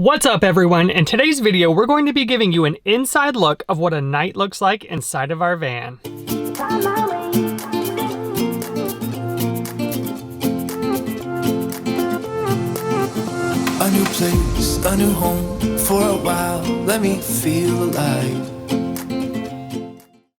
What's up everyone? In today's video we're going to be giving you an inside look of what a night looks like inside of our van. A new place, a new home, for a while, let me feel alive.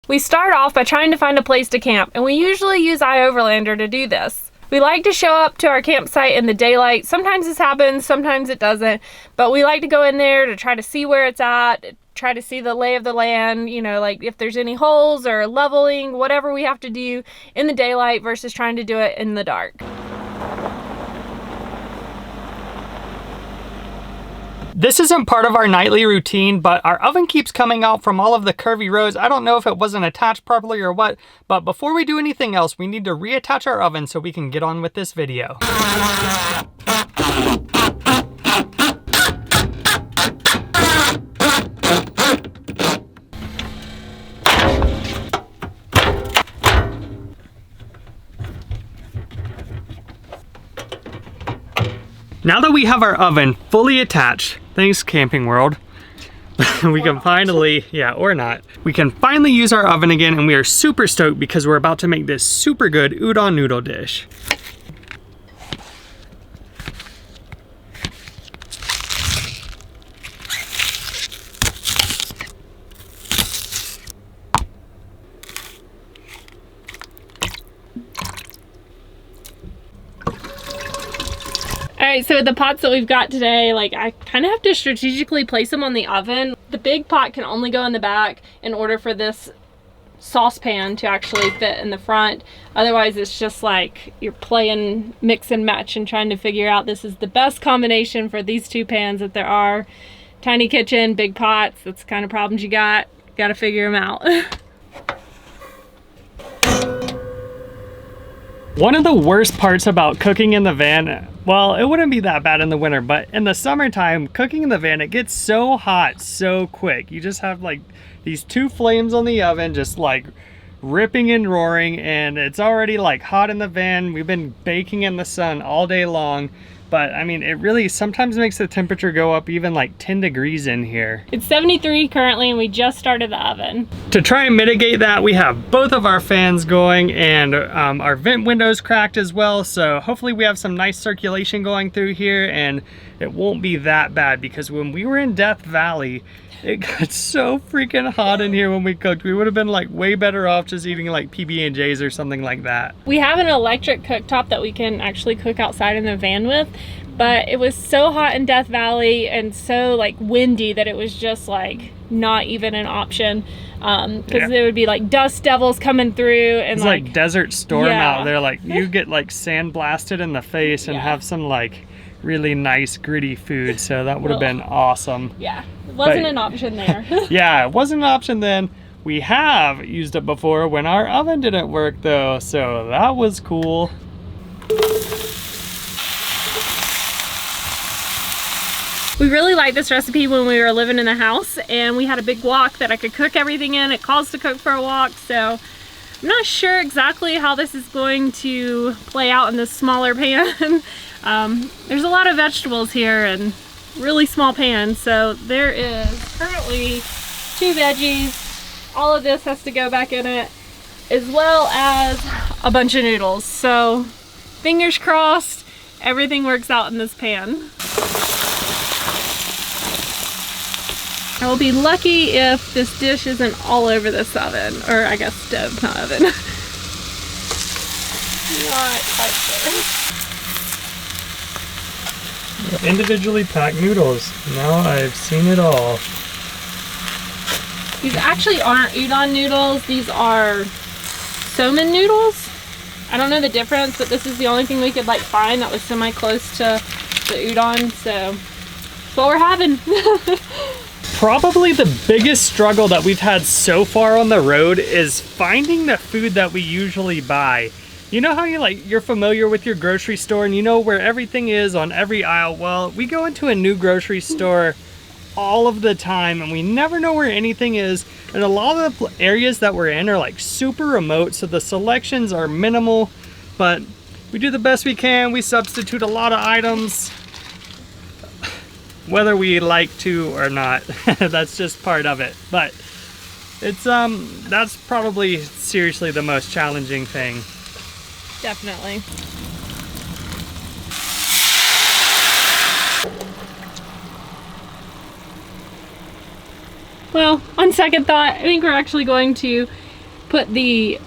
We start off by trying to find a place to camp, and we usually use iOverlander to do this. We like to show up to our campsite in the daylight. Sometimes this happens, sometimes it doesn't, but we like to go in there to try to see where it's at, try to see the lay of the land, you know, like if there's any holes or leveling, whatever we have to do in the daylight versus trying to do it in the dark. This isn't part of our nightly routine, but our oven keeps coming out from all of the curvy rows. I don't know if it wasn't attached properly or what, but before we do anything else, we need to reattach our oven so we can get on with this video. Now that we have our oven fully attached, thanks Camping World, we can finally, or not, we can finally use our oven again, and we are super stoked because we're about to make this super good udon noodle dish. Alright, so the pots that we've got today, like I kind of have to strategically place them on the oven. The big pot can only go in the back in order for this saucepan to actually fit in the front. Otherwise it's just like you're playing mix and match and trying to figure out this is the best combination for these two pans that there are. Tiny kitchen, big pots, that's the kind of problems you got to figure them out. One of the worst parts about cooking in the van, well, it wouldn't be that bad in the winter, but in the summertime, cooking in the van, it gets so hot so quick. You just have like these two flames on the oven just like ripping and roaring, and it's already like hot in the van. We've been baking in the sun all day long, but I mean, it really sometimes makes the temperature go up even like 10 degrees in here. It's 73 currently, and we just started the oven. To try and mitigate that, we have both of our fans going, and our vent windows cracked as well, so hopefully we have some nice circulation going through here and it won't be that bad, because when we were in Death Valley, it got so freaking hot in here when we cooked. We would have been like way better off just eating like PB&Js or something like that. We have an electric cooktop that we can actually cook outside in the van with, but it was so hot in Death Valley and so like windy that it was just like not even an option, because there would be like dust devils coming through, and it's like desert storm out there. Like you get like sand blasted in the face and have some like really nice gritty food, so that would have been awesome. Yeah, it wasn't an option there. Yeah, it wasn't an option then. We have used it before when our oven didn't work though, so that was cool. We really liked this recipe when we were living in the house, and we had a big wok that I could cook everything in. It calls to cook for a wok, so I'm not sure exactly how this is going to play out in this smaller pan. There's a lot of vegetables here and really small pans, so there is currently 2 veggies. All of this has to go back in it, as well as a bunch of noodles. So fingers crossed everything works out in this pan. I will be lucky if this dish isn't all over this oven, or I guess stove, not oven. Not quite there. Individually packed noodles. Now I've seen it all. These actually aren't udon noodles. These are somen noodles. I don't know the difference, but this is the only thing we could like find that was semi-close to the udon, so that's what we're having. Probably the biggest struggle that we've had so far on the road is finding the food that we usually buy. You know how you're familiar with your grocery store and you know where everything is on every aisle? Well, we go into a new grocery store all of the time and we never know where anything is, and a lot of the areas that we're in are like super remote, so the selections are minimal, but we do the best we can. We substitute a lot of items. whether we like to or not. That's just part of it. But it's that's probably seriously the most challenging thing. Definitely. Well, on second thought, I think we're actually going to put the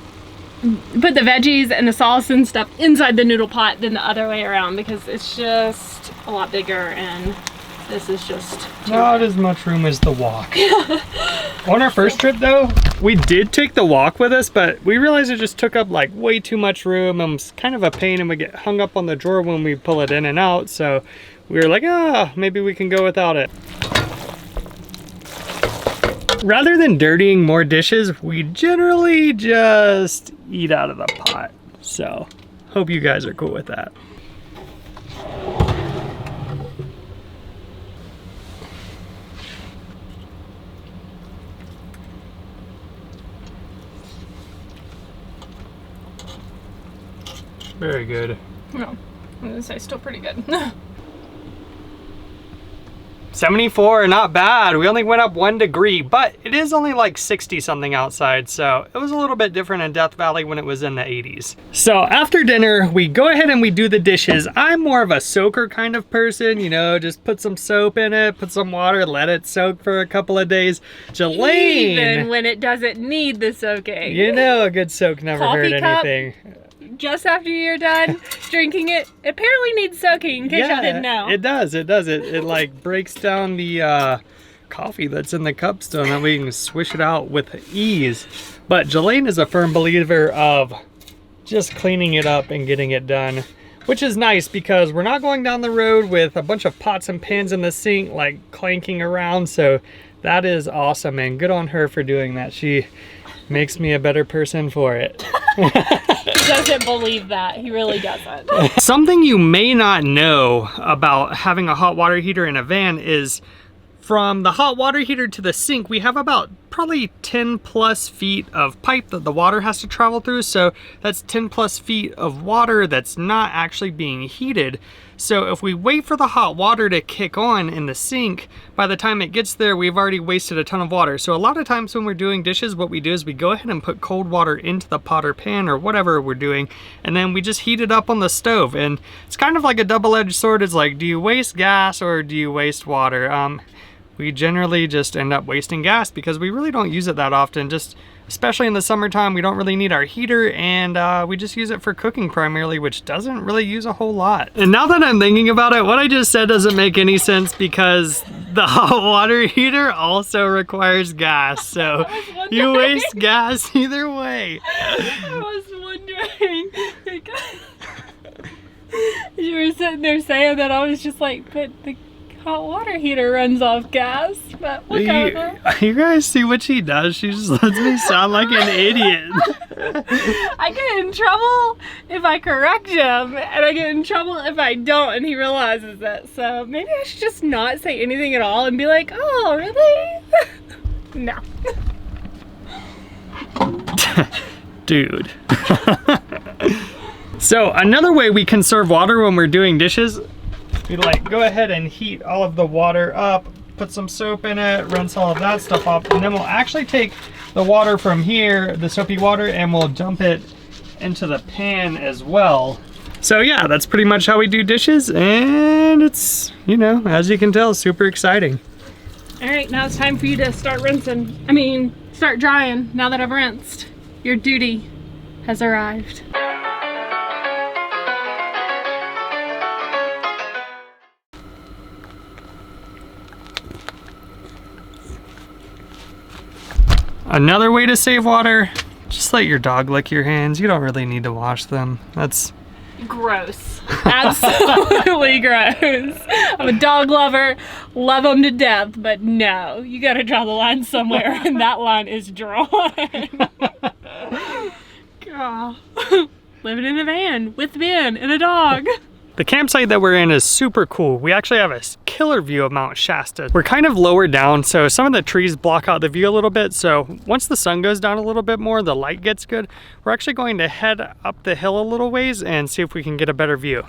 veggies and the sauce and stuff inside the noodle pot than the other way around, because it's just a lot bigger and this is just not as much room as the wok. On our first trip though, we did take the wok with us, but we realized it just took up like way too much room and was kind of a pain, and we get hung up on the drawer when we pull it in and out. So we were like, maybe we can go without it. Rather than dirtying more dishes, we generally just eat out of the pot. So hope you guys are cool with that. Very good. No, I'm gonna say still pretty good. 74, not bad. We only went up 1 degree, but it is only like 60 something outside, so it was a little bit different in Death Valley when it was in the 80s. So after dinner, we go ahead and we do the dishes. I'm more of a soaker kind of person, you know, just put some soap in it, put some water, let it soak for a couple of days. Jelaine! Even when it doesn't need the soaking. You know, a good soak never hurt anything. Just after you're done drinking it, apparently needs soaking, in case y'all didn't know. It does, it like breaks down the coffee that's in the cup so that we can swish it out with ease. But Jelaine is a firm believer of just cleaning it up and getting it done, which is nice because we're not going down the road with a bunch of pots and pans in the sink like clanking around. So that is awesome, and good on her for doing that. She makes me a better person for it. He doesn't believe that. He really doesn't. Something you may not know about having a hot water heater in a van is from the hot water heater to the sink, we have about probably 10 plus feet of pipe that the water has to travel through. So that's 10 plus feet of water that's not actually being heated. So if we wait for the hot water to kick on in the sink, by the time it gets there, we've already wasted a ton of water. So a lot of times when we're doing dishes, what we do is we go ahead and put cold water into the pot or pan or whatever we're doing, and then we just heat it up on the stove. And it's kind of like a double-edged sword. It's like, do you waste gas or do you waste water? We generally just end up wasting gas because we really don't use it that often. Just especially in the summertime, we don't really need our heater, and we just use it for cooking primarily, which doesn't really use a whole lot. And now that I'm thinking about it, what I just said doesn't make any sense because the hot water heater also requires gas. So you waste gas either way. I was wondering, you were sitting there saying that, I was just like, but the hot water heater runs off gas, but whatever. You guys see what she does? She just lets me sound like an idiot. I get in trouble if I correct him, and I get in trouble if I don't, and he realizes it. So maybe I should just not say anything at all and be like, oh, really? No. Dude. So another way we conserve water when we're doing dishes, we like go ahead and heat all of the water up, put some soap in it, rinse all of that stuff off, and then we'll actually take the water from here, the soapy water, and we'll dump it into the pan as well. So yeah, that's pretty much how we do dishes, and it's, you know, as you can tell, super exciting. All right, now it's time for you to start rinsing. I mean, start drying now that I've rinsed. Your duty has arrived. Another way to save water, just let your dog lick your hands. You don't really need to wash them. That's gross. Absolutely gross. I'm a dog lover, love them to death, but no, you gotta draw the line somewhere, and that line is drawn. God. Living in a van with Ben and a dog. The campsite that we're in is super cool. We actually have a killer view of Mount Shasta. We're kind of lower down, so some of the trees block out the view a little bit. So once the sun goes down a little bit more, the light gets good. We're actually going to head up the hill a little ways and see if we can get a better view.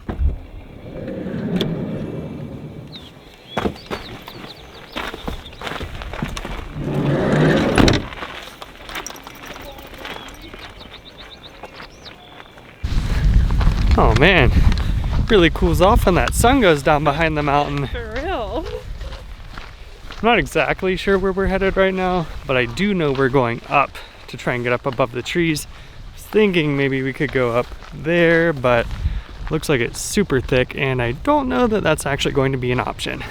man, really cools off when that sun goes down behind the mountain. For real. I'm not exactly sure where we're headed right now, but I do know we're going up to try and get up above the trees. I was thinking maybe we could go up there, but looks like it's super thick, and I don't know that that's actually going to be an option.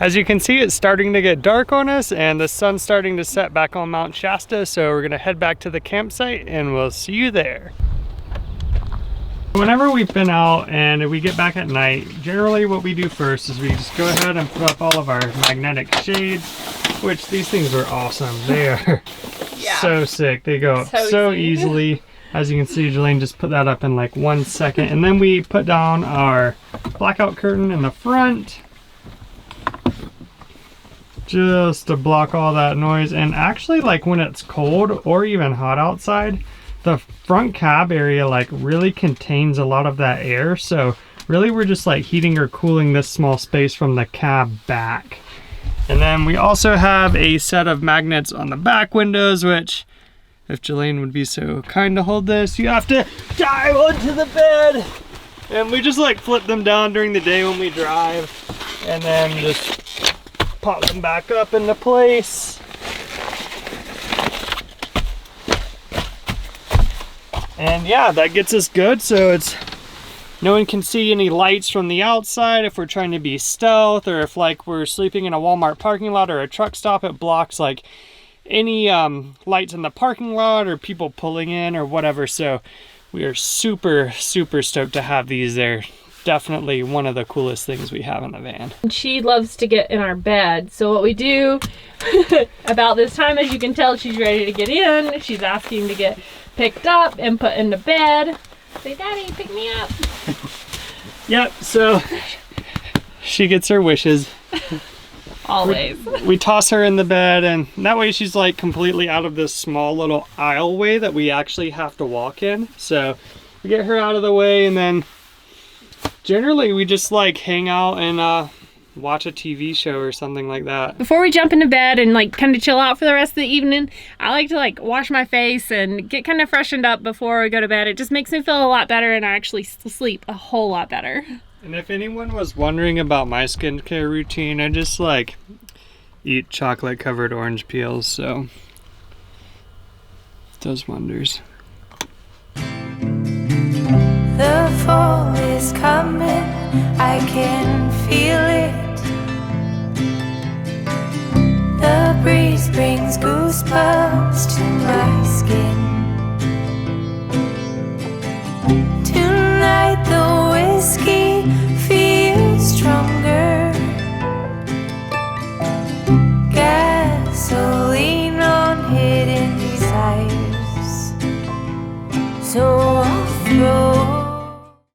As you can see, it's starting to get dark on us and the sun's starting to set back on Mount Shasta, so we're gonna head back to the campsite and we'll see you there. Whenever we've been out and we get back at night, generally what we do first is we just go ahead and put up all of our magnetic shades, which these things are awesome. They are so sick. They go up so easily. As you can see, Jelaine just put that up in like 1 second. And then we put down our blackout curtain in the front, just to block all that noise. And actually, like when it's cold or even hot outside, the front cab area like really contains a lot of that air, so really we're just like heating or cooling this small space from the cab back. And then we also have a set of magnets on the back windows, which, if Jelaine would be so kind to hold this, you have to dive onto the bed, and we just like flip them down during the day when we drive, and then just pop them back up into place. And yeah, that gets us good, so it's no one can see any lights from the outside if we're trying to be stealth, or if like we're sleeping in a Walmart parking lot or a truck stop, it blocks like any lights in the parking lot or people pulling in or whatever. So we are super stoked to have these there. Definitely one of the coolest things we have in the van. She loves to get in our bed, so what we do about this time, as you can tell, she's ready to get in. She's asking to get picked up and put into bed. Say, Daddy, pick me up. Yep, so she gets her wishes. Always. We toss her in the bed, and that way she's like completely out of this small little aisleway that we actually have to walk in. So we get her out of the way, and then generally we just like hang out and watch a TV show or something like that. Before we jump into bed and like kind of chill out for the rest of the evening, I like to like wash my face and get kind of freshened up before we go to bed. It just makes me feel a lot better, and I actually sleep a whole lot better. And if anyone was wondering about my skincare routine, I just like eat chocolate covered orange peels, so it does wonders. The fall is coming, I can feel it. The breeze brings goosebumps to my skin. Tonight the whiskey feels stronger. Gasoline on hidden desires. So I'll throw.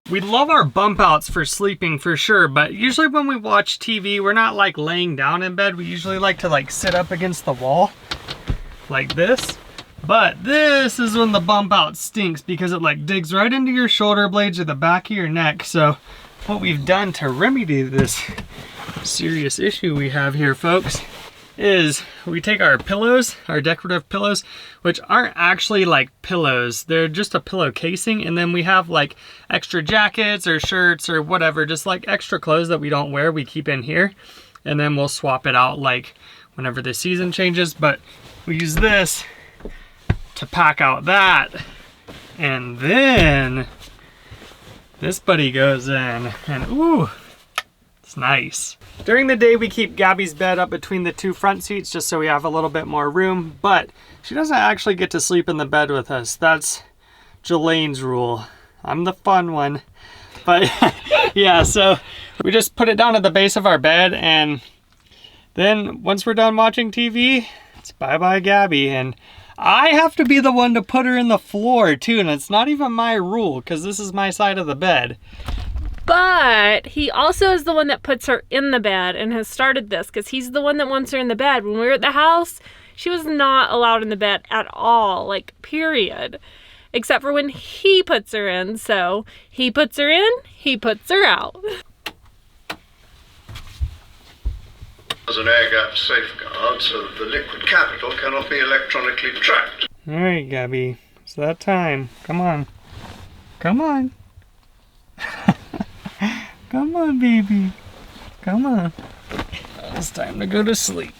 We love our bump outs for sleeping for sure, but usually when we watch TV, we're not like laying down in bed. We usually like to like sit up against the wall like this. But this is when the bump out stinks, because it like digs right into your shoulder blades or the back of your neck. So what we've done to remedy this serious issue we have here, folks, is we take our pillows, our decorative pillows, which aren't actually like pillows, they're just a pillow casing, and then we have like extra jackets or shirts or whatever, just like extra clothes that we don't wear, we keep in here, and then we'll swap it out like whenever the season changes. But we use this to pack out that, and then this buddy goes in, and ooh, it's nice. During the day, we keep Gabby's bed up between the two front seats just so we have a little bit more room, but she doesn't actually get to sleep in the bed with us. That's Jelaine's rule. I'm the fun one. But yeah, so we just put it down at the base of our bed, and then once we're done watching TV, it's bye-bye Gabby. And I have to be the one to put her in the floor too, and it's not even my rule because this is my side of the bed. But he also is the one that puts her in the bed and has started this, because he's the one that wants her in the bed. When we were at the house, she was not allowed in the bed at all, like period, except for when he puts her in. So he puts her in, he puts her out. There's an air gap safeguard so that the liquid capital cannot be electronically tracked. All right, Gabby. It's that time. Come on. Come on. Come on, baby. Come on. It's time to go to sleep.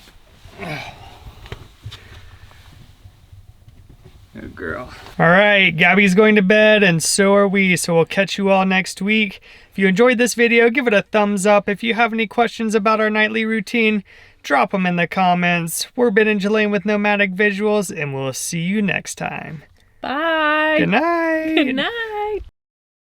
Good girl. All right, Gabby's going to bed and so are we, so we'll catch you all next week. If you enjoyed this video, give it a thumbs up. If you have any questions about our nightly routine, drop them in the comments. We're Ben and Jelaine with Nomadic Visuals, and we'll see you next time. Bye. Good night. Good night.